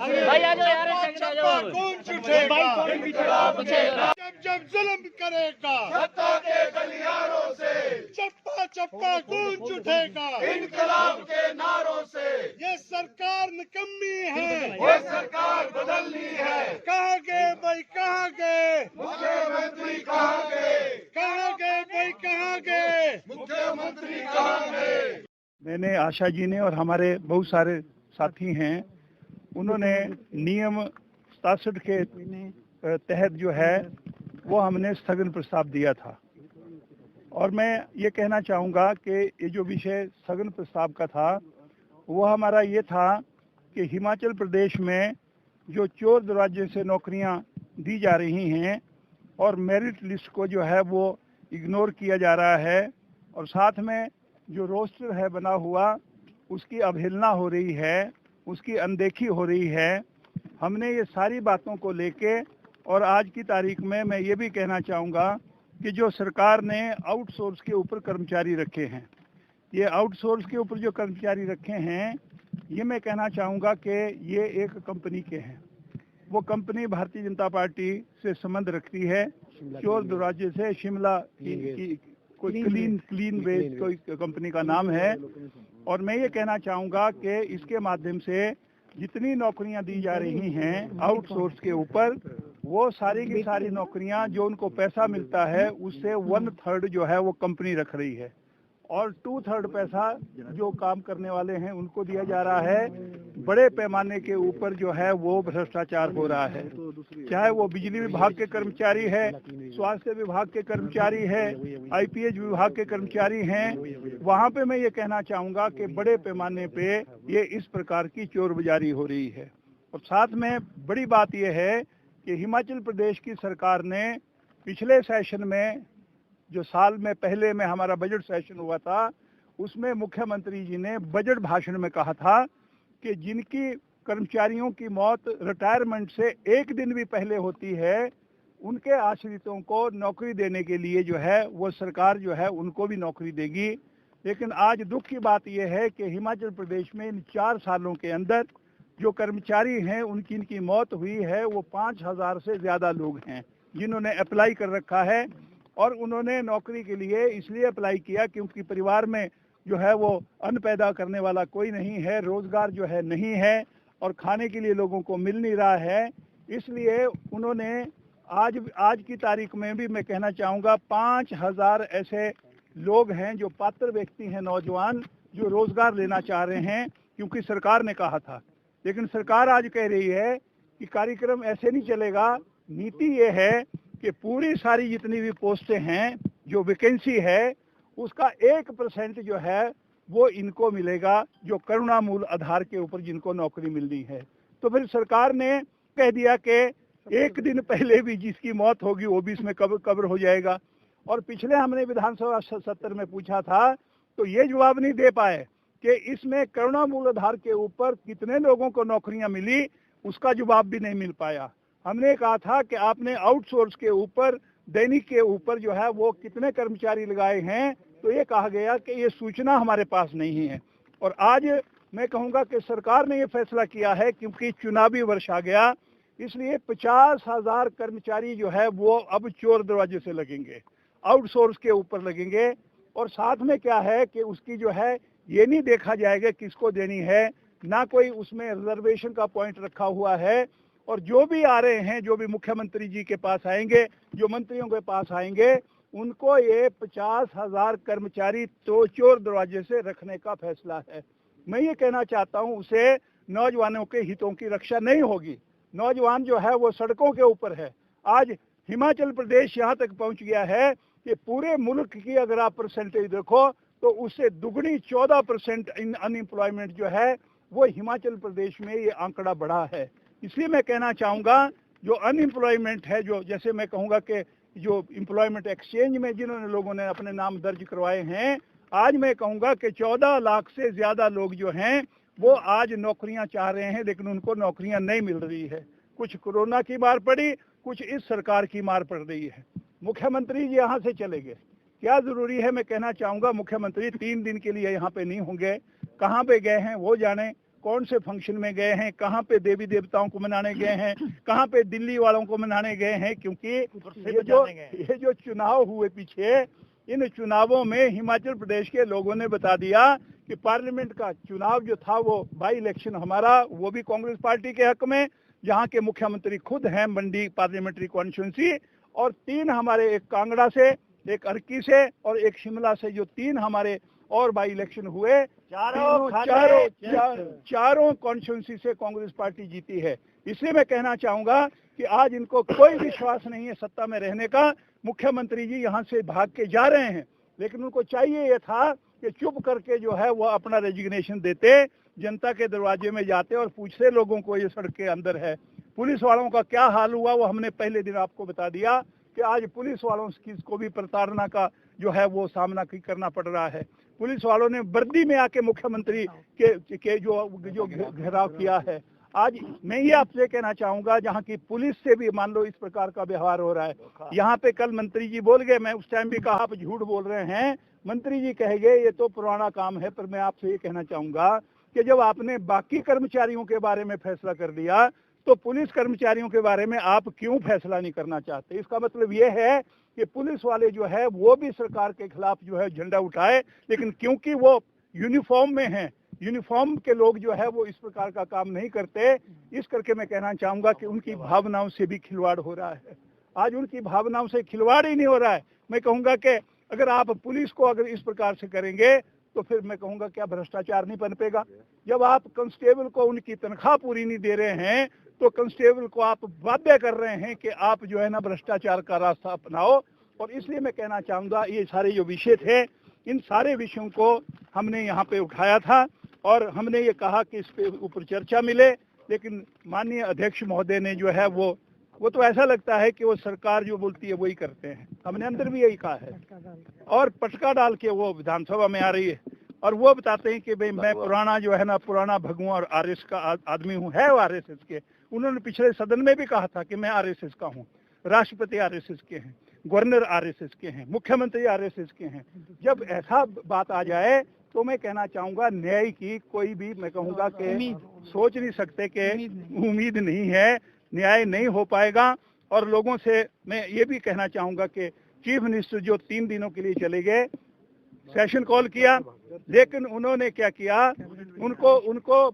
कौन छूटेगा? जब जुल्म करेगा सत्ता के गलियारों से, चप्पा चप्पा कौन छूटेगा? इनकलाब के नारों से। ये सरकार निकम्मी है, ये सरकार बदलनी है। कहाँ गए भाई, कहाँ गए मुख्यमंत्री? कहाँ गए, कहाँ गए भाई, कहाँ गए मुख्यमंत्री? कहाँ गए? मैंने आशा जी ने और हमारे बहुत सारे साथी हैं, उन्होंने नियम 67 के तहत जो है वो हमने स्थगन प्रस्ताव दिया था। और मैं ये कहना चाहूँगा कि ये जो विषय स्थगन प्रस्ताव का था वो हमारा ये था कि हिमाचल प्रदेश में जो चोर दरवाजे से नौकरियां दी जा रही हैं और मेरिट लिस्ट को जो है वो इग्नोर किया जा रहा है, और साथ में जो रोस्टर है बना हुआ उसकी अवहेलना हो रही है, उसकी अनदेखी हो रही है। हमने ये सारी बातों को लेके और आज की तारीख में मैं ये भी कहना चाहूँगा कि जो सरकार ने आउटसोर्स के ऊपर कर्मचारी रखे हैं, ये आउटसोर्स के ऊपर जो कर्मचारी रखे हैं, ये मैं कहना चाहूँगा कि ये एक कंपनी के हैं। वो कंपनी भारतीय जनता पार्टी से संबंध रखती है, चोर दरवाजे से शिमला की कोई क्लीन वेस्ट कोई कंपनी का नाम है। और मैं ये कहना चाहूँगा कि इसके माध्यम से जितनी नौकरियां दी जा रही हैं आउटसोर्स के ऊपर, वो सारी की सारी नौकरियां जो उनको पैसा मिलता है उससे 1/3 जो है वो कंपनी रख रही है, और 2/3 पैसा जो काम करने वाले हैं उनको दिया जा रहा है। बड़े पैमाने के ऊपर जो है वो भ्रष्टाचार हो रहा है, चाहे वो बिजली विभाग के कर्मचारी है, स्वास्थ्य विभाग के कर्मचारी है, IPS विभाग के कर्मचारी हैं। वहाँ पे मैं ये कहना चाहूँगा कि बड़े पैमाने पे ये इस प्रकार की चोर बाजारी हो रही है। और साथ में बड़ी बात यह है कि हिमाचल प्रदेश की सरकार ने पिछले सेशन में जो साल में पहले में हमारा बजट सेशन हुआ था, उसमें मुख्यमंत्री जी ने बजट भाषण में कहा था कि जिनकी कर्मचारियों की मौत रिटायरमेंट से एक दिन भी पहले होती है, उनके आश्रितों को नौकरी देने के लिए जो है वो सरकार जो है उनको भी नौकरी देगी। लेकिन आज दुख की बात यह है कि हिमाचल प्रदेश में इन 4 सालों के अंदर जो कर्मचारी हैं उनकी इनकी मौत हुई है, वो 5000 से ज़्यादा लोग हैं जिन्होंने अप्लाई कर रखा है। और उन्होंने नौकरी के लिए इसलिए अप्लाई किया क्योंकि परिवार में जो है वो अन्न पैदा करने वाला कोई नहीं है, रोज़गार जो है नहीं है, और खाने के लिए लोगों को मिल नहीं रहा है। इसलिए उन्होंने आज की तारीख में भी मैं कहना चाहूँगा 5000 ऐसे लोग हैं जो पात्र व्यक्ति हैं, नौजवान जो रोज़गार लेना चाह रहे हैं, क्योंकि सरकार ने कहा था। लेकिन सरकार आज कह रही है कि कार्यक्रम ऐसे नहीं चलेगा। नीति ये है कि पूरी सारी जितनी भी पोस्टें हैं, जो वैकेंसी है, उसका 1% जो है वो इनको मिलेगा, जो करुणामूल आधार के ऊपर जिनको नौकरी मिलनी है। तो फिर सरकार ने कह दिया कि एक दिन पहले भी जिसकी मौत होगी वो भी इसमें कवर हो जाएगा। और पिछले हमने विधानसभा सत्र में पूछा था तो ये जवाब नहीं दे पाए कि इसमें करुणामूल आधार के ऊपर कितने लोगों को नौकरियां मिली, उसका जवाब भी नहीं मिल पाया। हमने कहा था कि आपने आउटसोर्स के ऊपर, दैनिक के ऊपर जो है वो कितने कर्मचारी लगाए हैं, तो ये कहा गया कि ये सूचना हमारे पास नहीं है। और आज मैं कहूँगा कि सरकार ने ये फैसला किया है क्योंकि चुनावी वर्ष आ गया, इसलिए 50,000 कर्मचारी जो है वो अब चोर दरवाजे से लगेंगे, आउटसोर्स के ऊपर लगेंगे। और साथ में क्या है कि उसकी जो है ये नहीं देखा जाएगा किसको देनी है, ना कोई उसमें रिजर्वेशन का पॉइंट रखा हुआ है। और जो भी आ रहे हैं, जो भी मुख्यमंत्री जी के पास आएंगे, जो मंत्रियों के पास आएंगे, उनको ये 50,000 कर्मचारी तो चोर दरवाजे से रखने का फैसला है। मैं ये कहना चाहता हूँ उसे नौजवानों के हितों की रक्षा नहीं होगी। नौजवान जो है वो सड़कों के ऊपर है। आज हिमाचल प्रदेश यहाँ तक पहुँच गया है कि पूरे मुल्क की अगर आप परसेंटेज देखो तो उससे दुगनी 14% अनएम्प्लॉयमेंट जो है वो हिमाचल प्रदेश में ये आंकड़ा बढ़ा है। इसलिए मैं कहना चाहूँगा जो अनएम्प्लॉयमेंट है, जो जैसे मैं कहूँगा कि जो एम्प्लॉयमेंट एक्सचेंज में जिन्होंने लोगों ने अपने नाम दर्ज करवाए हैं, आज मैं कहूँगा कि 14 लाख से ज़्यादा लोग जो हैं वो आज नौकरियां चाह रहे हैं, लेकिन उनको नौकरियां नहीं मिल रही है। कुछ कोरोना की मार पड़ी, कुछ इस सरकार की मार पड़ रही है। मुख्यमंत्री जी यहाँ से चले गए, क्या ज़रूरी है? मैं कहना चाहूँगा मुख्यमंत्री 3 दिन के लिए यहाँ पे नहीं होंगे, कहाँ पे गए हैं वो जाने। कौन से फंक्शन में गए हैं, कहाँ पे देवी देवताओं को मनाने गए हैं, कहाँ पे दिल्ली वालों को मनाने गए हैं, क्योंकि ये जो चुनाव हुए पीछे, इन चुनावों में हिमाचल प्रदेश के लोगों ने बता दिया कि पार्लियामेंट का चुनाव जो था वो बाई इलेक्शन हमारा, वो भी कांग्रेस पार्टी के हक में, जहाँ के मुख्यमंत्री खुद हैं मंडी पार्लियामेंट्री कॉन्स्टिट्यूंसी, और 3 हमारे, एक कांगड़ा से, एक अर्की से और एक शिमला से, जो 3 हमारे और बाई इलेक्शन हुए, चारों कॉन्स्टिट्यूंसी से कांग्रेस पार्टी जीती है। इसलिए मैं कहना चाहूंगा कि आज इनको कोई विश्वास नहीं है सत्ता में रहने का। मुख्यमंत्री जी यहाँ से भाग के जा रहे हैं, लेकिन उनको चाहिए ये था कि चुप करके जो है वो अपना रेजिग्नेशन देते, जनता के दरवाजे में जाते और पूछते लोगों को ये सड़क के अंदर है। पुलिस वालों का क्या हाल हुआ वो हमने पहले दिन आपको बता दिया कि आज पुलिस वालों को भी प्रताड़ना का जो है वो सामना करना पड़ रहा है। पुलिस वालों ने वर्दी में आके मुख्यमंत्री के जो घेराव किया है। आज मैं ये आपसे कहना चाहूंगा, जहाँ की पुलिस से भी मान लो इस प्रकार का व्यवहार हो रहा है। यहाँ पे कल मंत्री जी बोल गए, मैं उस टाइम भी कहा आप झूठ बोल रहे हैं, मंत्री जी कह गए ये तो पुराना काम है। पर मैं आपसे ये कहना चाहूंगा कि जब आपने बाकी कर्मचारियों के बारे में फैसला कर दिया, तो पुलिस कर्मचारियों के बारे में आप क्यों फैसला नहीं करना चाहते? इसका मतलब ये है कि पुलिस वाले जो है वो भी सरकार के खिलाफ जो है झंडा उठाए, लेकिन क्योंकि वो यूनिफॉर्म में हैं, यूनिफॉर्म के लोग जो है वो इस प्रकार का काम नहीं करते। इस करके मैं कहना चाहूंगा कि उनकी भावनाओं से भी खिलवाड़ हो रहा है। आज उनकी भावनाओं से खिलवाड़ ही नहीं हो रहा है। मैं कहूंगा कि अगर आप पुलिस को अगर इस प्रकार से करेंगे तो फिर मैं कहूंगा क्या भ्रष्टाचार नहीं पनपेगा? जब आप कांस्टेबल को उनकी तनख्वाह पूरी नहीं दे रहे हैं, तो कांस्टेबल को आप बाध्य कर रहे हैं कि आप जो है ना भ्रष्टाचार का रास्ता अपनाओ। और इसलिए मैं कहना चाहूंगा ये सारे जो विषय थे, इन सारे विषयों को हमने यहाँ पे उठाया था और हमने ये कहा कि इस पे ऊपर चर्चा मिले। लेकिन माननीय अध्यक्ष महोदय ने जो है वो तो ऐसा लगता है कि वो सरकार जो बोलती है वही करते हैं। हमने अंदर भी यही कहा है, और पटका डाल के वो विधानसभा में आ रही है और वो बताते हैं कि भाई मैं पुराना जो है ना पुराना भगवा और आरएस का आदमी हूँ, है वो आरएसएस के। उन्होंने पिछले सदन में भी कहा था कि मैं आरएसएस का हूँ, राष्ट्रपति आरएसएस के हैं, गवर्नर आरएसएस के हैं, मुख्यमंत्री आरएसएस के हैं। जब ऐसा बात आ जाए तो मैं कहना चाहूंगा न्याय की कोई भी मैं कहूँगा कि सोच नहीं सकते कि उम्मीद नहीं है, न्याय नहीं हो पाएगा। और लोगों से मैं ये भी कहना चाहूंगा कि चीफ मिनिस्टर जो 3 दिनों के लिए चले गए, सेशन कॉल किया, लेकिन उन्होंने क्या किया, उनको